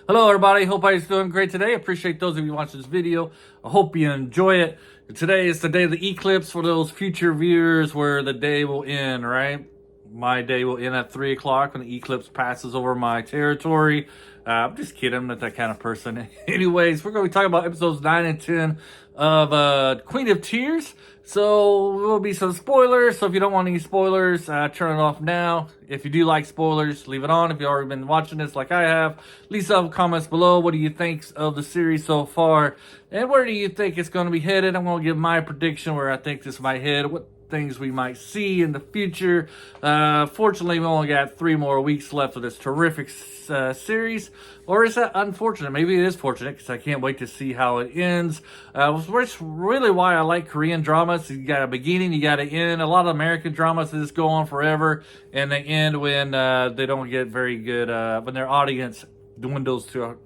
Hello everybody, hope everybody's doing great today. Appreciate those of you watching this video. I hope you enjoy it. Today is the day of the eclipse for those future viewers where the day will end, right? My day will end at 3 o'clock when the eclipse passes over my territory. I'm just kidding, I'm not that kind of person. Anyways, we're going to be talking about episodes 9 and 10 of Queen of Tears. So, there will be some spoilers. So, if you don't want any spoilers, turn it off now. If you do like spoilers, leave it on. If you've already been watching this like I have, leave some comments below. What do you think of the series so far? And where do you think it's going to be headed? I'm going to give my prediction where I think this might head. What things we might see in the future. Fortunately, we only got 3 more weeks left of this terrific series. Or is that unfortunate? Maybe it is fortunate because I can't wait to see how it ends. Which really why I like Korean dramas. You got a beginning, you got an end. A lot of American dramas that just go on forever and they end when they don't get very good, when their audience dwindles to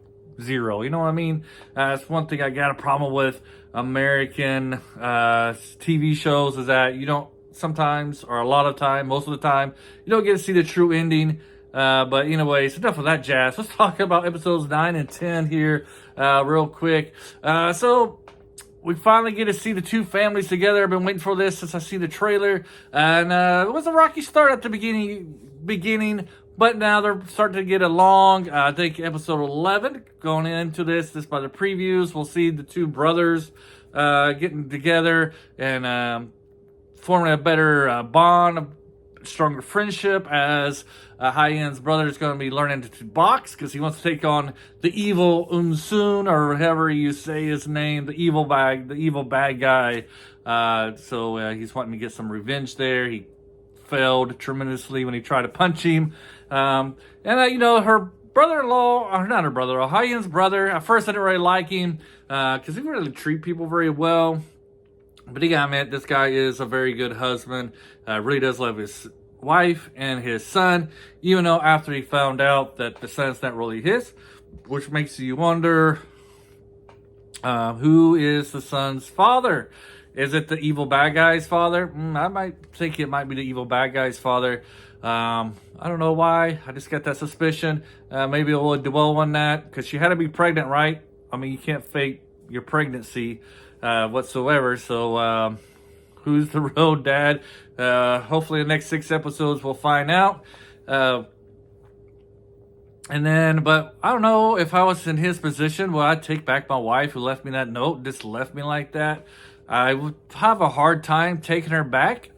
0. You know what I mean? That's one thing I got a problem with American TV shows is that you don't sometimes, or a lot of time, most of the time, you don't get to see the true ending. But anyways, enough of that jazz. Let's talk about episodes 9 and 10 here real quick. So we finally get to see the two families together. I've been waiting for this since I see the trailer. And it was a rocky start at the beginning, but now they're starting to get along. I think episode 11, going into this by the previews, we'll see the two brothers getting together and forming a better bond, a stronger friendship, as Hyen's brother is going to be learning to box because he wants to take on the evil Unsun, or whatever you say his name, the evil bad guy. So he's wanting to get some revenge there. He failed tremendously when he tried to punch him. Her brother-in-law, or not her brother-in-law, Hyen's brother, at first I didn't really like him because he didn't really treat people very well. But he got admit, this guy is a very good husband. Really does love his wife and his son, even though after he found out that the son's not really his, which makes you wonder, who is the son's father? Is it the evil bad guy's father? I might think it might be the evil bad guy's father. I don't know why. I just got that suspicion. Maybe we'll dwell on that because she had to be pregnant, right? I mean, you can't fake your pregnancy whatsoever. So who's the real dad? Hopefully the next 6 episodes we'll find out. But I don't know, if I was in his position, would I take back my wife who left me that note, just left me like that? I would have a hard time taking her back.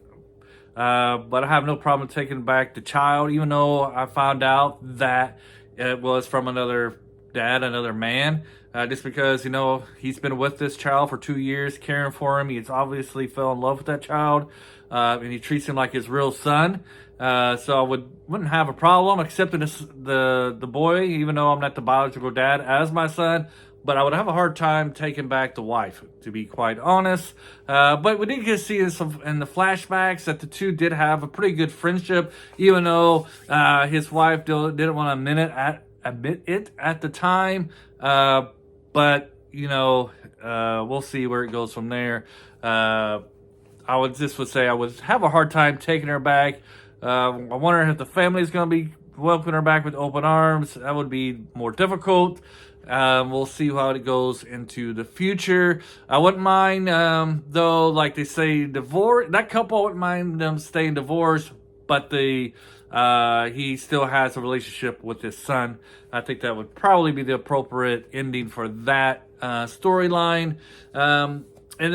But I have no problem taking back the child, even though I found out that it was from another dad, another man. Just because, he's been with this child for 2 years, caring for him. He's obviously fell in love with that child. And he treats him like his real son. So I wouldn't have a problem accepting the boy, even though I'm not the biological dad, as my son. But I would have a hard time taking back the wife, to be quite honest. But we did get to see in the flashbacks that the two did have a pretty good friendship, even though his wife didn't want to admit it at the time. But we'll see where it goes from there. I would say I would have a hard time taking her back. I wonder if the family is going to be welcoming her back with open arms. That would be more difficult. We'll see how it goes into the future. I wouldn't mind, though, like they say, divorce. That couple, I wouldn't mind them staying divorced, but he still has a relationship with his son. I think that would probably be the appropriate ending for that storyline. And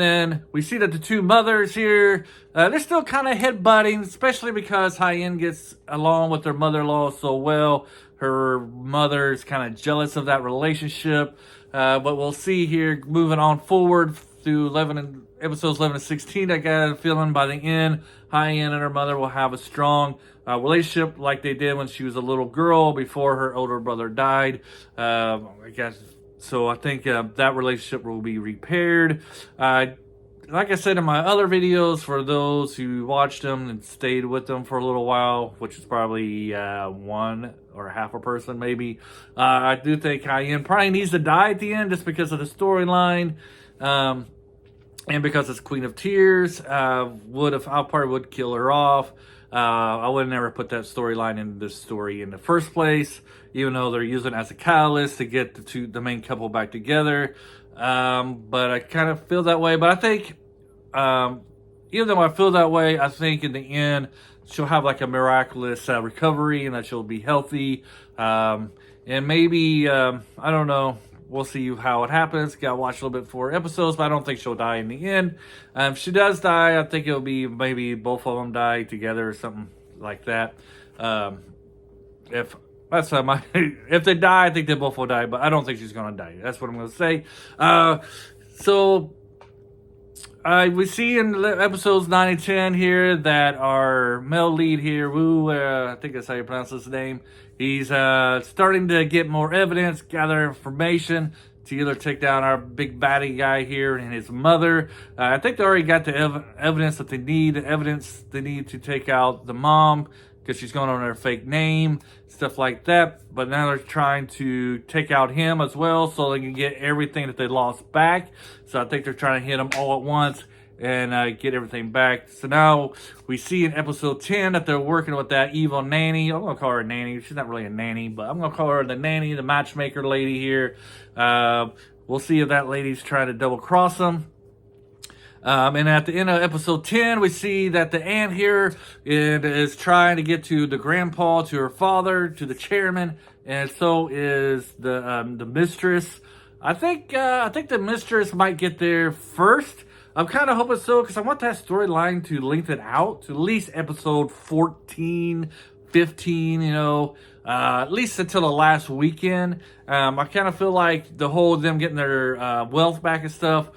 then we see that the two mothers here, they're still kind of headbutting, especially because Hyen gets along with her mother-in-law so well. Her mother's kind of jealous of that relationship. But we'll see here, moving on forward through episodes 11 and 16, I got a feeling by the end, Hyen and her mother will have a strong relationship like they did when she was a little girl before her older brother died. So I think that relationship will be repaired. Like I said in my other videos, for those who watched them and stayed with them for a little while, which is probably one or half a person maybe, I do think Hyen probably needs to die at the end just because of the storyline. And because it's Queen of Tears, I probably would kill her off. I would never put that storyline in this story in the first place, even though they're using it as a catalyst to get the main couple back together. But I kind of feel that way. But I think, even though I feel that way, I think in the end she'll have like a miraculous recovery and that she'll be healthy. And maybe, I don't know. We'll see how it happens. Got to watch a little bit for episodes, but I don't think she'll die in the end. If she does die, I think it'll be maybe both of them die together or something like that. If that's if they die, I think they both will die, but I don't think she's gonna die. That's what I'm gonna say. So we see in episodes 9 and 10 here that our male lead here, Wu, I think that's how you pronounce his name, he's starting to get more evidence, gather information to either take down our big baddie guy here and his mother. I think they already got the evidence that they need, to take out the mom, because she's going on her fake name, stuff like that. But now they're trying to take out him as well so they can get everything that they lost back. So I think they're trying to hit them all at once and get everything back. So now we see in episode 10 that they're working with that evil nanny. I'm going to call her a nanny. She's not really a nanny, but I'm going to call her the nanny, the matchmaker lady here. We'll see if that lady's trying to double cross them. And at the end of episode 10, we see that the aunt here is trying to get to the grandpa, to her father, to the chairman, and so is the mistress. I think the mistress might get there first. I'm kind of hoping so, because I want that storyline to lengthen out to at least episode 14, 15, at least until the last weekend. I kind of feel like the whole them getting their wealth back and stuff,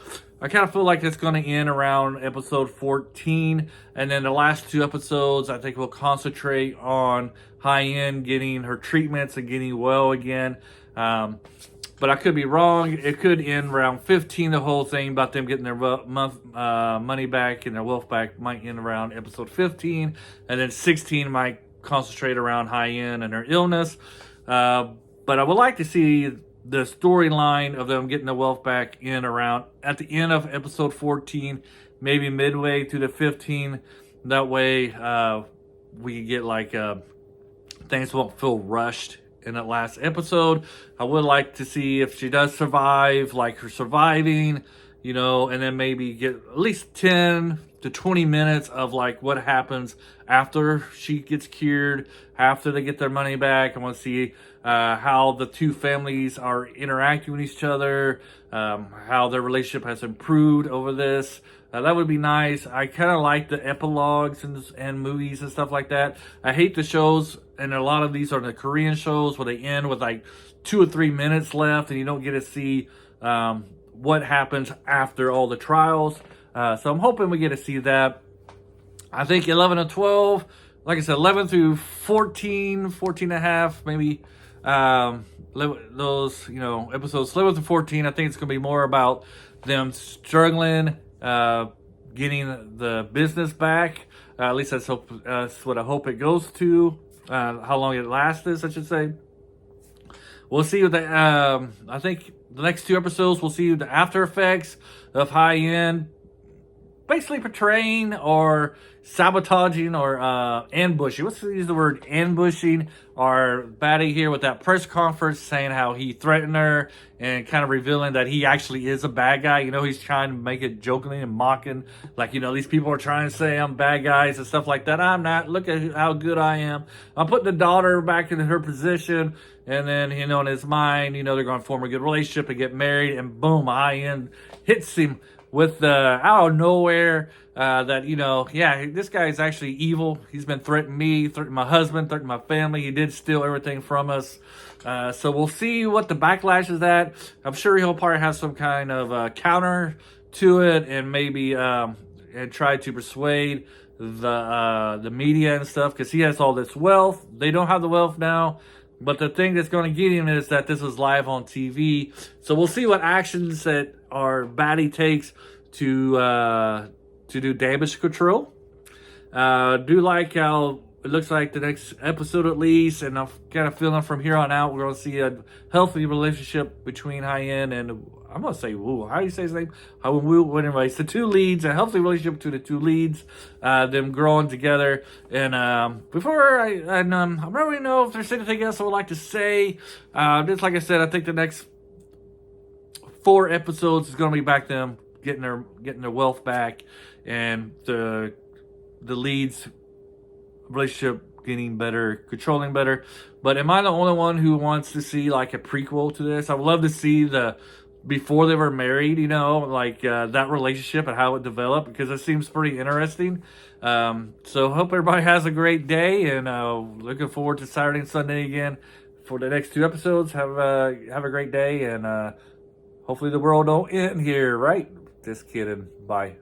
I kind of feel like it's going to end around episode 14. And then the last 2 episodes, I think we'll concentrate on High-End getting her treatments and getting well again. But I could be wrong. It could end around 15, the whole thing about them getting their money back and their wealth back might end around episode 15. And then 16 might concentrate around High-End and her illness. But I would like to see the storyline of them getting the wealth back in around at the end of episode 14, maybe midway to the 15. That way we can get like things won't feel rushed in that last episode. I would like to see if she does survive, like her surviving, and then maybe get at least 10 to 20 minutes of like what happens after she gets cured, after they get their money back. I want to see how the two families are interacting with each other, how their relationship has improved over this. That would be nice. I kind of like the epilogues and movies and stuff like that. I hate the shows, and a lot of these are the Korean shows where they end with like 2 or 3 minutes left and you don't get to see what happens after all the trials. So I'm hoping we get to see that. I think 11 and 12, like I said, 11 through 14, 14 and a half, maybe those, episodes 11 through 14, I think it's going to be more about them struggling, getting the business back. At least that's what I hope it goes to. How long it lasts, I should say. We'll see what I think the next 2 episodes, we'll see the after effects of High-End basically portraying or sabotaging or ambushing. Let's use the word ambushing our baddie here with that press conference, saying how he threatened her and kind of revealing that he actually is a bad guy. He's trying to make it jokingly and mocking, like, these people are trying to say I'm bad guys and stuff like that. I'm not. Look at how good I am. I'm putting the daughter back in her position. And then, in his mind, they're going to form a good relationship and get married. And boom, High-End hits him with out of nowhere that, this guy is actually evil. He's been threatening me, threatening my husband, threatening my family. He did steal everything from us. So we'll see what the backlash is at. I'm sure he'll probably have some kind of counter to it, and maybe and try to persuade the media and stuff, because he has all this wealth. They don't have the wealth now. But the thing that's going to get him is that this is live on TV. So we'll see what actions that our baddie takes to do damage control. Do like how it looks like the next episode at least, and I'm kind of feeling from here on out, we're going to see a healthy relationship between Hyen and, I'm going to say Woo. How do you say his name? Hyen Woo. Well, anyways, the two leads, a healthy relationship between the two leads, them growing together. And before I don't really know if there's anything else I would like to say. Just like I said, I think the next 4 episodes is going to be back them getting their wealth back, and the leads relationship getting better, controlling better. But am I the only one who wants to see like a prequel to this? I would love to see the before they were married, like that relationship and how it developed, because it seems pretty interesting. So hope everybody has a great day, and looking forward to Saturday and Sunday again for the next 2 episodes. Have a great day, and hopefully the world don't end here, right? Just kidding. Bye.